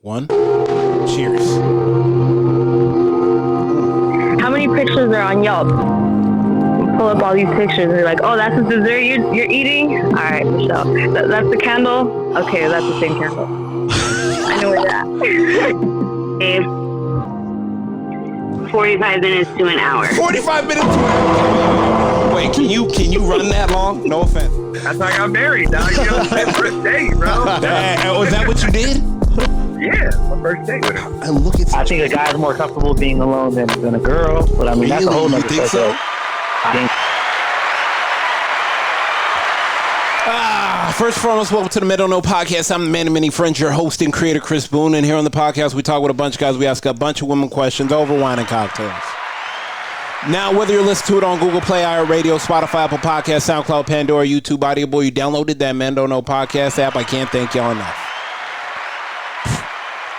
1. Cheers. How many pictures are on Yelp? Pull up all these pictures and you're like, oh, that's the dessert you're eating? All right, Michelle. That's the candle? Okay, that's the same candle. I know where that. 45 minutes to an hour. 45 minutes to an hour. Wait, can you run that long? No offense. That's how I got married, dog. You know, first date, bro. Was that what you did? Yeah, my first date with him. And look at I think a guy's more comfortable being alone than a girl, but I mean, that's a whole nother You think so? I think. First and foremost, welcome to the Men Don't Know podcast. I'm the man of many friends, your host and creator, Chris Boone. And here on the podcast, we talk with a bunch of guys. We ask a bunch of women questions over wine and cocktails. Now, whether you're listening to it on Google Play, iHeartRadio, Spotify, Apple Podcasts, SoundCloud, Pandora, YouTube, Audible, you downloaded that Men Don't Know podcast app. I can't thank y'all enough.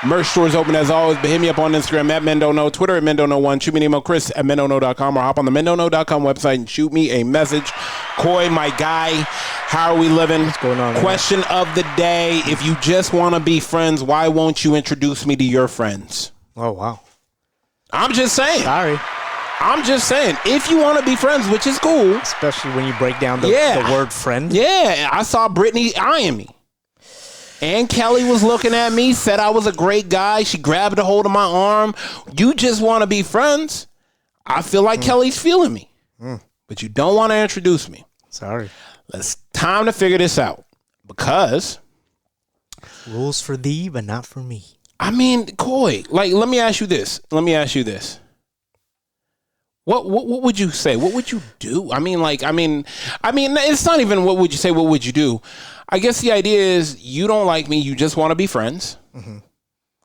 Merch store is open as always, but hit me up on Instagram at Men Don't Know, Twitter at Men Don't Know 1, shoot me an email, Chris at mendontknow.com, or hop on the mendontknow.com website and shoot me a message. Coy, my guy, how are we living? What's going on? Question of the day: if you just want to be friends, why won't you introduce me to your friends? Oh, wow. I'm just saying. Sorry. I'm just saying, if you want to be friends, which is cool. Especially when you break down the word friend. Yeah, I saw Brittany eyeing me. And Kelly was looking at me, said I was a great guy. She grabbed a hold of my arm. You just want to be friends. I feel like Kelly's feeling me. But you don't want to introduce me. Sorry. It's time to figure this out. Because rules for thee, but not for me. I mean, Coy, like, let me ask you this. What would you say? What would you do? I mean, it's not even what would you say, what would you do? I guess the idea is you don't like me, you just want to be friends. Mm-hmm.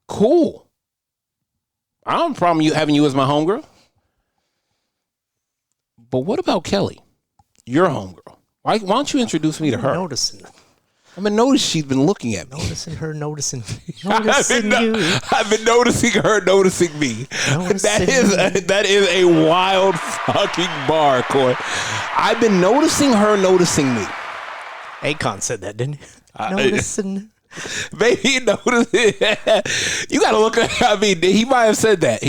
Cool. I don't have a problem having you as my homegirl. But what about Kelly? Your homegirl. Why don't you introduce me to her? Noticing. I've been noticing she's been looking at me. Noticing her, noticing you. I've been noticing her, noticing me. That is a wild fucking bar, Coy. I've been noticing her, noticing me. Akon said that, didn't he? Noticing. Maybe you noticed it. You got to look at. I mean, he might have said that.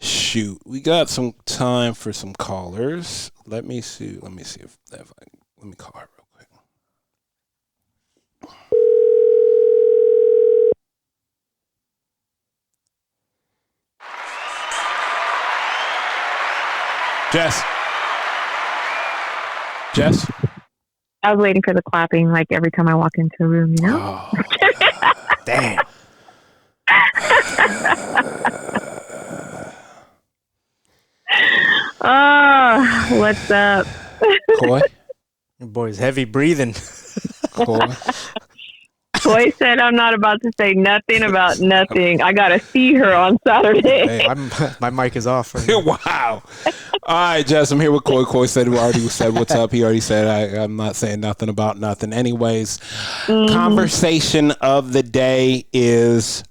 Shoot, we got some time for some callers. Let me see let me call her real quick. Jess. I was waiting for the clapping like every time I walk into a room, you know? Oh, damn. Oh, what's up? Coy? Your boy's heavy breathing. Coy? Coy said I'm not about to say nothing about nothing. I got to see her on Saturday. Hey, my mic is off. Right now. Wow. All right, Jess, I'm here with Coy. Coy already said what's up. He already said I'm not saying nothing about nothing. Anyways, conversation of the day is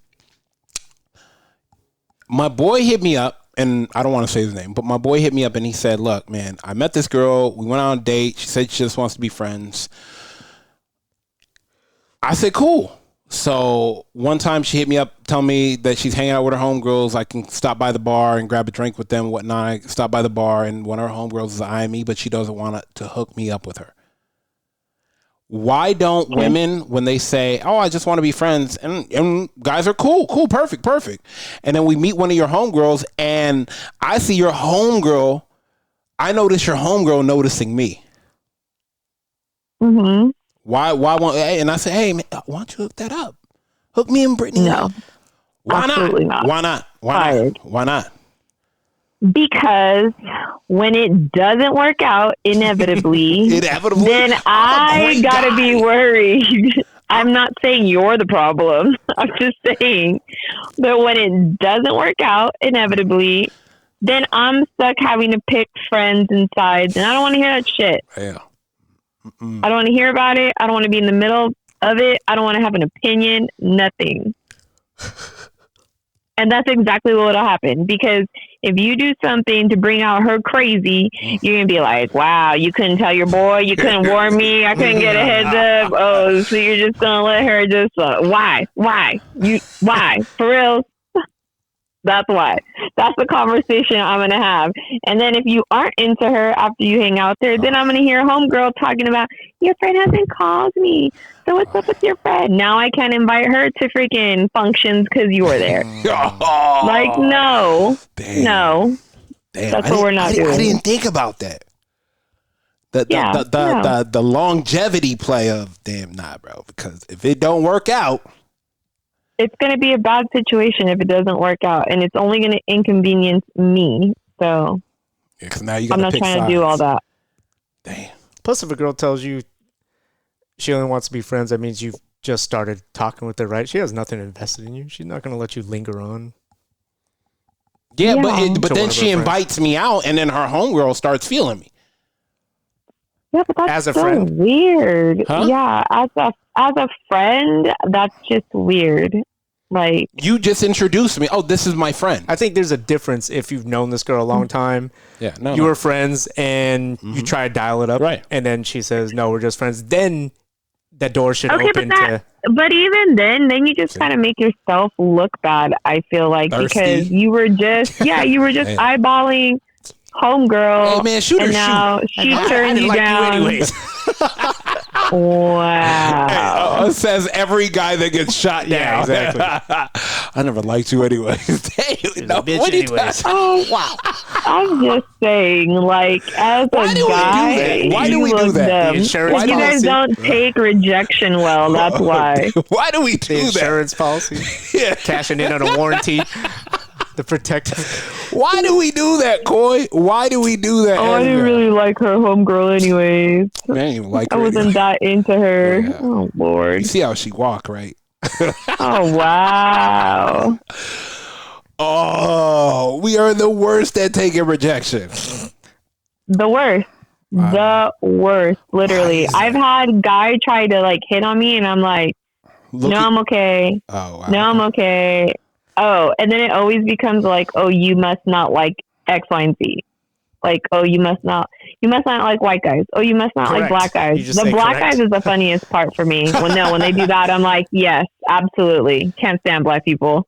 my boy hit me up, and I don't want to say his name, but my boy hit me up and he said, look, man, I met this girl. We went on a date. She said she just wants to be friends. I said, cool. So one time she hit me up, telling me that she's hanging out with her homegirls. I can stop by the bar and grab a drink with them and whatnot. I stop by the bar and one of her homegirls is eyeing me, but she doesn't want to hook me up with her. Why don't women, when they say, oh, I just want to be friends, and guys are cool, perfect. And then we meet one of your homegirls and I see your homegirl, I notice your homegirl noticing me. Mm-hmm. Why won't, and I say, hey, man, why don't you hook that up? Hook me and Brittany. No. Why Absolutely not? Why not? Because when it doesn't work out, inevitably, then I gotta be worried. I'm not saying you're the problem. I'm just saying that when it doesn't work out, inevitably, then I'm stuck having to pick friends and sides, and I don't want to hear that shit. Yeah. I don't want to hear about it. I don't want to be in the middle of it. I don't want to have an opinion. Nothing. And that's exactly what'll happen. Because if you do something to bring out her crazy, you're going to be like, wow, you couldn't tell your boy, you couldn't warn me, I couldn't get a heads up. Oh, so you're just going to let her just, why? Why? For real? That's why. That's the conversation I'm going to have. And then if you aren't into her after you hang out there, then I'm going to hear homegirl talking about, your friend hasn't called me. So what's up with your friend? Now I can't invite her to freaking functions because you were there. Like, no. Damn. No. Damn. That's what we're not doing. I didn't think about that. The longevity play of, damn, nah, bro. Because if it don't work out, it's going to be a bad situation if it doesn't work out, and it's only going to inconvenience me. So now you I'm not trying to do all that. Damn. Plus, if a girl tells you she only wants to be friends, that means you've just started talking with her, right? She has nothing invested in you. She's not going to let you linger on. Yeah. But then she invites me out, and then her homegirl starts feeling me. Yeah, but that's as a so friend? weird. Huh? Yeah, as a friend, that's just weird. Like, you just introduced me. Oh, this is my friend. I think there's a difference if you've known this girl a long time. Yeah, no. You were friends and you try to dial it up. Right. And then she says, no, we're just friends. Then that door should open but even then you just kind of make yourself look bad, I feel like. Thirsty? Because you were just eyeballing homegirl. Hey, man, shoot her, and now she turned you down. You anyways. Wow. It says every guy that gets shot down. Yeah, exactly. I never liked you anyways. Damn, no, bitch what anyways. Oh, wow. I'm just saying, like, as a guy, why do we do that? The insurance you guys policy? don't take rejection well. That's why. Why do we do The that? insurance policy. Yeah. Cashing in on a warranty. The protective. Why do we do that, Coy? Why do we do that? Oh, I didn't really like her homegirl anyways. Man, I didn't even like her. I wasn't that into her. Yeah. Oh, Lord. You see how she walk, right? Oh, wow. Oh, we are the worst at taking rejection. The worst. Wow. The worst. Literally. I've had guy try to, like, hit on me, and I'm like, I'm okay. Oh, wow. No, I'm okay. Oh, and then it always becomes like, oh, you must not like X, Y, and Z. Like, oh, you must not like white guys. Oh, you must not Correct. like black guys. The black guys is the funniest part for me. When they do that, I'm like, yes, absolutely. Can't stand black people.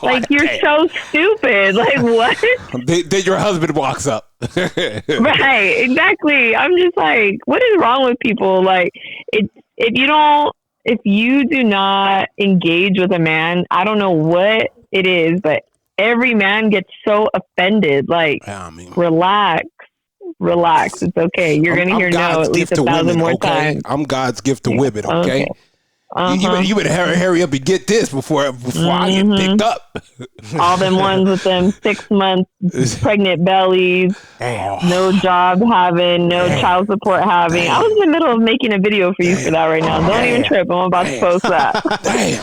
Like, you're so stupid. Like, what? Then your husband walks up. Right, exactly. I'm just like, what is wrong with people? Like, if you do not engage with a man, I don't know what it is, but every man gets so offended. Like, Yeah, I mean, relax. It's okay. You're going to hear no at least 1,000 more times. I'm God's gift to women, okay? Uh-huh. You better hurry up and get this before I get picked up. All them ones with them 6 months pregnant bellies, no job having, no child support having. I was in the middle of making a video for you for that right now. Don't even trip. I'm about to post that. Damn.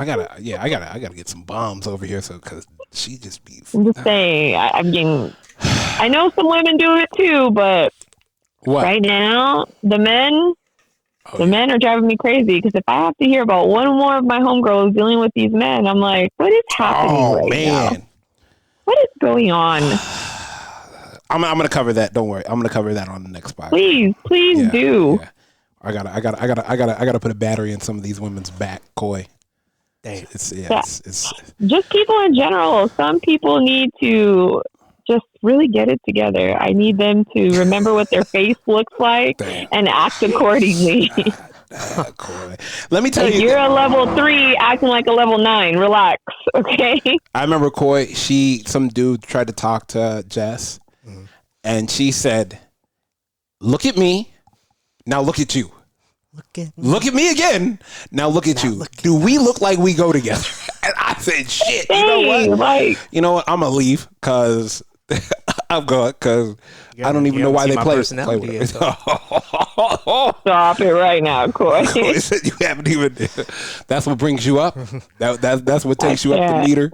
I gotta get some bombs over here, because she just be. I'm just saying. I know some women do it too, but what? Right now, the men are driving me crazy, because if I have to hear about one more of my homegirls dealing with these men, I'm like, what is happening now? What is going on? I'm gonna cover that. Don't worry. I'm gonna cover that on the next podcast. Please do. Yeah. I gotta put a battery in some of these women's back, Coy. It's just people in general. Some people need to just really get it together. I need them to remember what their face looks like and act accordingly. Coy. Let me tell you, you're a level 3 acting like a level 9. Relax, okay? I remember Coy. Some dude tried to talk to Jess, and she said, "Look at me, now look at you. Look at me again. Now look at you. Do we look like we go together?" And I said, "Shit. You know what? You know what? I'm gonna leave because I'm going because I don't even know why they play with it." Stop it right now, Coy. Coy said you haven't even. That's what brings you up. That's what takes you up the meter.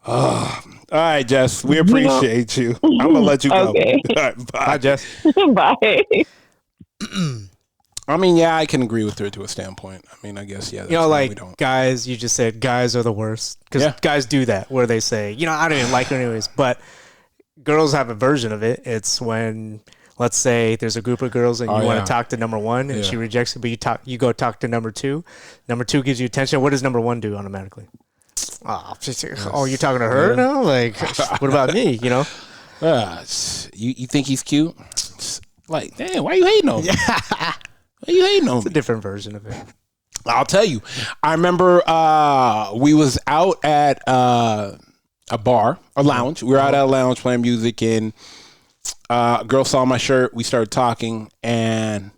All right, Jess. We appreciate you. I'm gonna let you go. Okay. All right, bye, Jess. Bye. I mean, yeah, I can agree with her to a standpoint. I mean, I guess, yeah. You know, like guys, you just said guys are the worst. Because guys do that where they say, you know, I don't even like her anyways. But girls have a version of it. It's when, let's say there's a group of girls and you want to talk to number one and she rejects it, but you go talk to number two. Number two gives you attention. What does number one do automatically? Oh, you're talking to her now? Like, what about me, you know? You think he's cute? Like, damn, why are you hating on me? Why are you hating on me? It's a different version of it. I'll tell you. I remember we was out at a bar, a lounge. We were out at a lounge playing music, and a girl saw my shirt. We started talking, and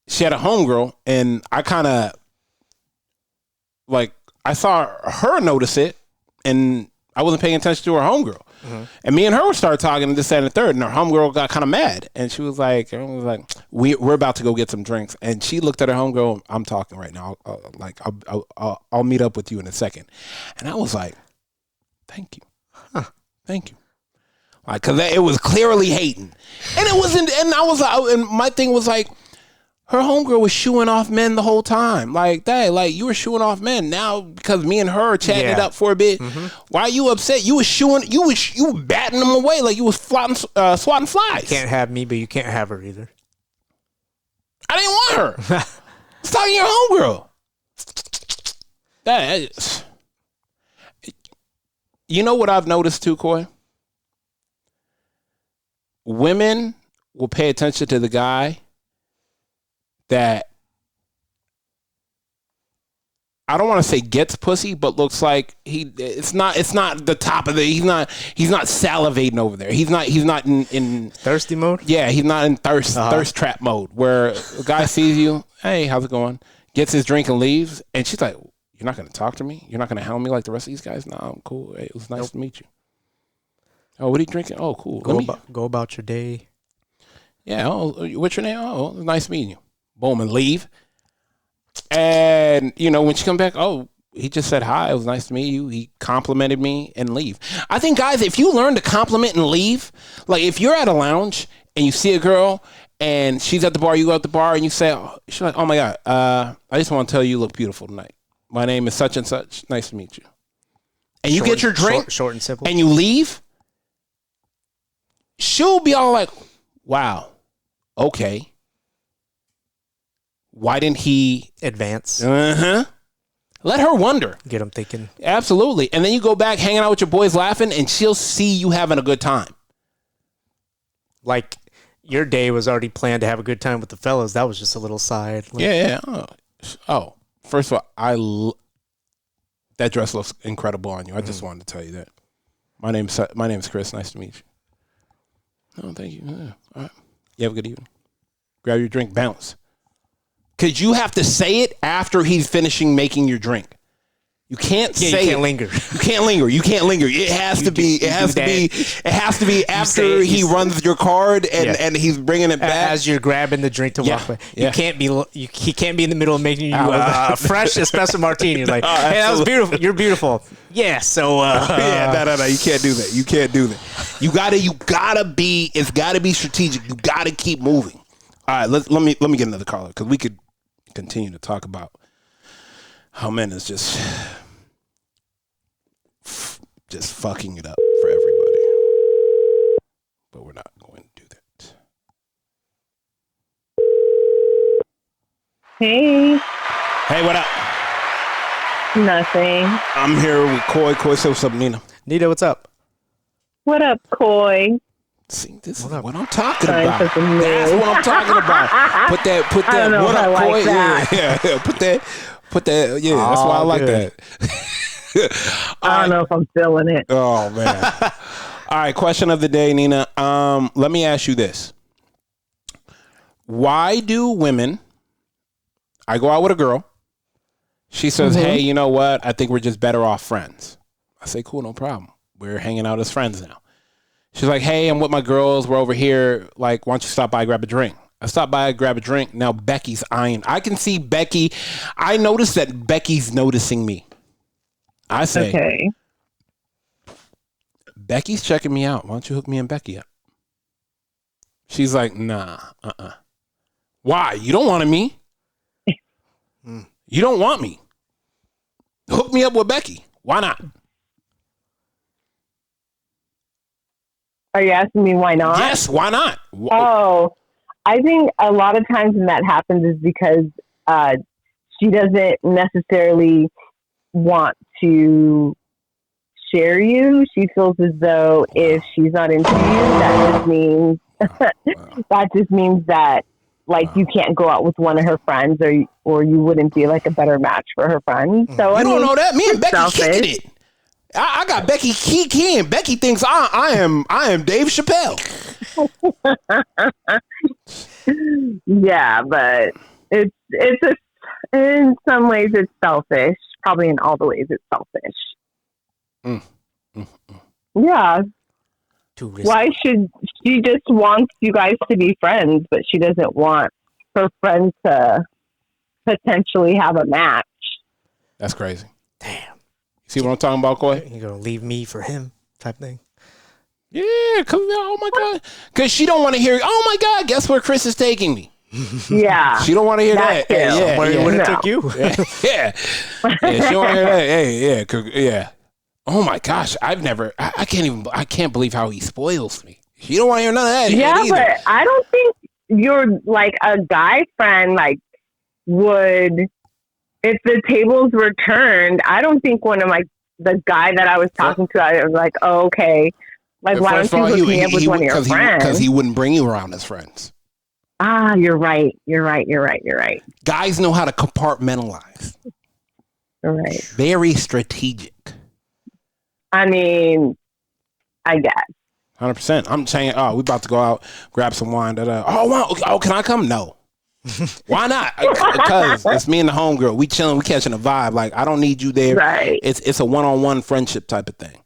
she had a homegirl, and I kind of, like, I saw her notice it, and I wasn't paying attention to her homegirl. And me and her started talking, and this, that, and the third, and her homegirl got kind of mad, and she was like, we're about to go get some drinks, and she looked at her homegirl. I'm talking right now. I'll meet up with you in a second, and I was like, thank you, thank you, like, because it was clearly hating, and it wasn't, and I was, and my thing was like, her homegirl was shooing off men the whole time. Like, that, like, you were shooing off men. Now, because me and her are chatting it up for a bit, why are you upset? You were batting them away like you was swatting flies. You can't have me, but you can't have her either. I didn't want her. It's talking to your homegirl. You know what I've noticed too, Coy? Women will pay attention to the guy that, I don't want to say gets pussy, but looks like it's not the top of the, he's not salivating over there. He's not in thirsty mode. Yeah, he's not in thirst trap mode where a guy sees you, hey, how's it going? Gets his drink and leaves, and she's like, you're not going to talk to me? You're not going to hound me like the rest of these guys? No, I'm cool. Hey, it was nice to meet you. Oh, what are you drinking? Oh, cool. Go about your day. Yeah. Oh, what's your name? Oh, it was nice meeting you. Boom, and leave. And, you know, when she come back, oh, he just said hi. It was nice to meet you. He complimented me and leave. I think, guys, if you learn to compliment and leave, like if you're at a lounge and you see a girl and she's at the bar, you go at the bar and you say, she's like, oh my God, I just want to tell you look beautiful tonight. My name is such and such. Nice to meet you. And you get your drink short and simple, and you leave. She'll be all like, wow, okay. Why didn't he advance? Let her wonder. Get him thinking. Absolutely. And then you go back hanging out with your boys laughing, and she'll see you having a good time. Like your day was already planned to have a good time with the fellas. That was just a little side. Like, yeah. Oh, first of all, that dress looks incredible on you. I just wanted to tell you that. My name's Chris. Nice to meet you. Oh, thank you. Yeah. All right. You have a good evening. Grab your drink, bounce. Because you have to say it after he's finishing making your drink. You can't say you can't linger. You can't linger. You can't linger. It has to be. It has to be after he runs your card and he's bringing it back as you're grabbing the drink to walk away. You can't be. He can't be in the middle of making you a fresh espresso martini. You're like, hey, that was beautiful. You're beautiful. Yeah. So no. You can't do that. You can't do that. You gotta be. It's gotta be strategic. You gotta keep moving. All right. Let me get another caller because we could continue to talk about how men is just fucking it up for everybody. But we're not going to do that. Hey. Hey, what up? Nothing. I'm here with Coy. Coy, say what's up, Nina. Nita, what's up? What up, Coy? See, this is what I'm talking about. That's what I'm talking about. Put that. I don't know what up, like Coy? that. Yeah. Put that. Yeah, that's why I like that. I don't know if I'm feeling it. Oh man. All right, question of the day, Nina. Let me ask you this. Why do women, I go out with a girl, she says, hey, you know what? I think we're just better off friends. I say, cool, no problem. We're hanging out as friends now. She's like, hey, I'm with my girls. We're over here. Like, why don't you stop by and grab a drink? I stop by and grab a drink. Now Becky's eyeing. I can see Becky. I noticed that Becky's noticing me. I say, okay. Becky's checking me out. Why don't you hook me and Becky up? She's like, nah, Why? You don't want me. You don't want me. Hook me up with Becky. Why not? Are you asking me why not? Yes, why not? Oh, I think a lot of times when that happens is because she doesn't necessarily want to share you. She feels as though if she's not into you, that just means that like you can't go out with one of her friends, or you wouldn't be like a better match for her friends. So you don't know that. Me and Becky selfish. kicking it. I got Becky key, and Becky thinks I am Dave Chappelle. Yeah, but it's in some ways it's selfish. Probably in all the ways it's selfish. Yeah. Why should she just wants you guys to be friends, but she doesn't want her friends to potentially have a match? That's crazy. Damn. See what I'm talking about, Coy? You're gonna leave me for him type thing. Yeah, cause oh my god, cause she don't want to hear. Oh my god, guess where Chris is taking me? Yeah, she don't want to hear that. Yeah, where it took you? Yeah, she don't want to hear that. Hey, yeah. Oh my gosh, I can't believe how he spoils me. She don't want to hear none of that. Yeah, but I don't think you're like a guy friend. Like, would if the tables were turned? I don't think one of the guy that I was talking to, I was like, oh, okay. Like, why don't you hook me up with one of your friends? Because he wouldn't bring you around as friends. Ah, you're right. Guys know how to compartmentalize. You're right. Very strategic. I mean, I guess. 100%. I'm saying, we about to go out, grab some wine. Oh, wow. Oh, can I come? No. Why not? Because it's me and the homegirl. We chilling. We catching a vibe. Like, I don't need you there. Right. It's a one-on-one friendship type of thing.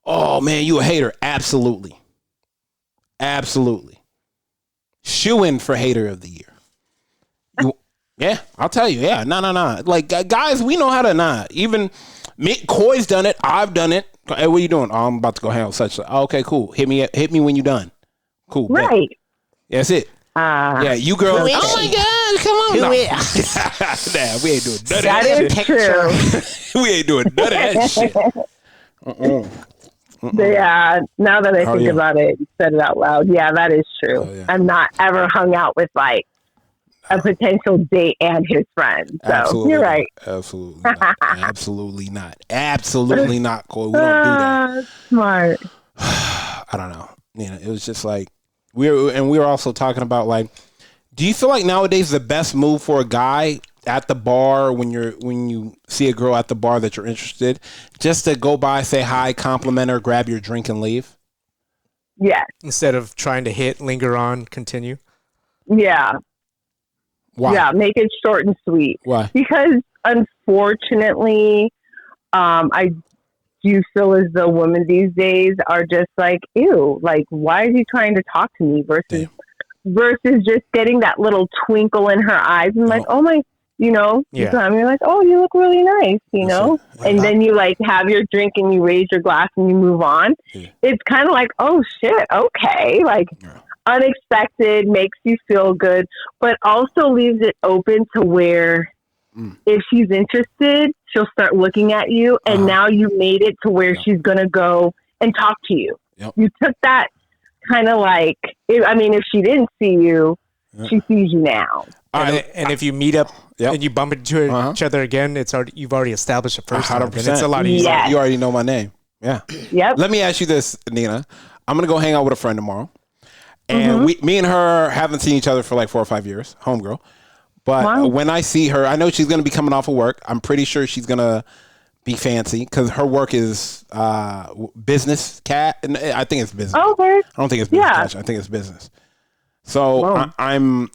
Oh, man, you a hater. Absolutely. Shoe in for hater of the year. Yeah, I'll tell you. Yeah, no. Like, guys, we know how to even me, Coy's done it. I've done it. Hey, what are you doing? Oh, I'm about to go hang out with such. Oh, okay, cool. Hit me when you're done. Cool. Right. Yeah, that's it. Yeah, you girls. Oh my God, come on. Nah, we ain't doing none of that shit. That is true. We ain't doing none of that shit. Yeah, now that I think about it, you said it out loud. Yeah, that is true. Yeah. I'm not ever hung out with like a potential date and his friend. So Absolutely you're right. Absolutely not. Absolutely not, Coy. We don't do that. Smart. I don't know. It was just like we were also talking about like, do you feel like nowadays the best move for a guy at the bar when you see a girl at the bar that you're interested, just to go by, say hi, compliment her, grab your drink and leave? Yes. Instead of trying to linger on, continue? Yeah. Why? Yeah, make it short and sweet. Why? Because unfortunately, I do feel as though women these days are just like, ew, like, why is he trying to talk to me versus just getting that little twinkle in her eyes and like, oh my, you're like, oh, you look really nice, and then you like have your drink and you raise your glass and you move on. Yeah. It's kind of like, oh shit, okay, like unexpected, makes you feel good, but also leaves it open to where if she's interested, she'll start looking at you, and now you made it to where she's gonna go and talk to you. Yep. You took that kind of like, if she didn't see you, she sees you now. And if you meet up and you bump into each other again, you've already established a first time, and it's a lot easier. Yes. You already know my name. Yeah. Yep. Let me ask you this, Nina. I'm gonna go hang out with a friend tomorrow, and me and her haven't seen each other for like 4 or 5 years. Homegirl. But when I see her, I know she's gonna be coming off of work. I'm pretty sure she's gonna be fancy because her work is business cat, and I think it's business. Okay. I don't think it's business cash. I think it's business. So I'm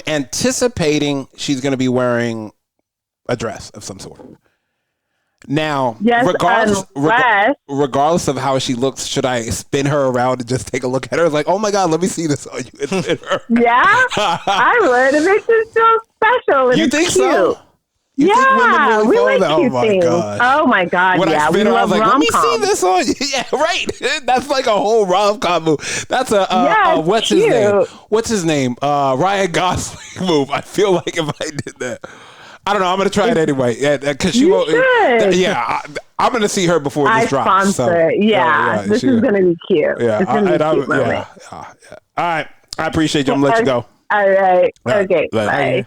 anticipating she's going to be wearing a dress of some sort. Now, regardless of how she looks, should I spin her around and just take a look at her? Like, oh my God, let me see this on you. Yeah, I would. It makes it so special. And you think cute. So? You think women really we fall like that? cute things. Oh my god, When yeah, I we spit her, I love was like, let me rom-com. see this on. Yeah, right. That's like a whole rom-com move. That's what's cute. his name? What's his name? Ryan Gosling move. I feel like if I did that, I don't know. I'm gonna try it anyway. Yeah, because she won't. Yeah, I'm gonna see her before this drops. Sponsor. This is gonna be cute. Yeah, it's gonna be a cute moment. Yeah. All right, I appreciate you. I'm gonna let you go. All right. Okay. Bye.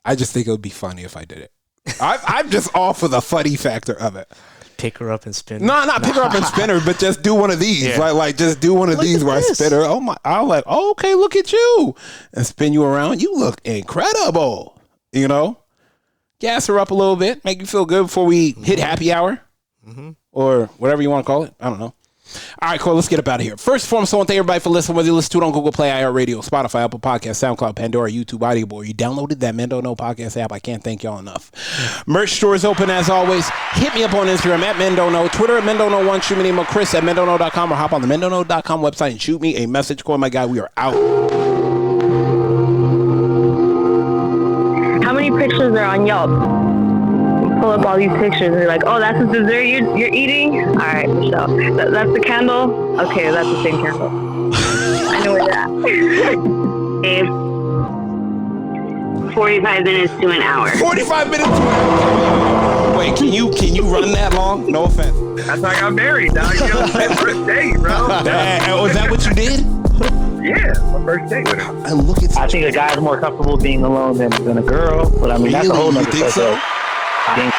I just think it would be funny if I did it. I'm just all for the funny factor of it. Pick her up and spin her. No, not pick her up and spin her, but just do one of these. Yeah. Like just do one of these where I spin her. Oh my! I'm like, oh, okay, look at you, and spin you around. You look incredible. You know, gas her up a little bit, make you feel good before we hit happy hour, or whatever you want to call it. I don't know. All right, cool. Let's get up out of here. First and foremost, I want to thank everybody for listening. Whether you listen to it on Google Play, iHeartRadio, Spotify, Apple Podcasts, SoundCloud, Pandora, YouTube, Audible, or you downloaded that Men Don't Know podcast app, I can't thank y'all enough. Merch store is open as always. Hit me up on Instagram at Men Don't Know, Twitter at Men Don't Know 1. Shoot me an email, Chris at MenDon'tKnow.com, or hop on the MenDon'tKnow.com website and shoot me a message. Call my guy. We are out. How many pictures are on Yelp? Pull up all these pictures and you're like, oh, that's the dessert you're eating? All right, Michelle. That's the candle? Okay, that's the same candle. I know where you're at. Babe, 45 minutes to an hour. 45 minutes to an hour. Wait, can you run that long? No offense. That's how I got married, dog. You know, my first date, bro. Was that what you did? Yeah, my first date with her. And look at I think a guy's more comfortable being alone than a girl, but I mean, that's a whole nother You think so? I think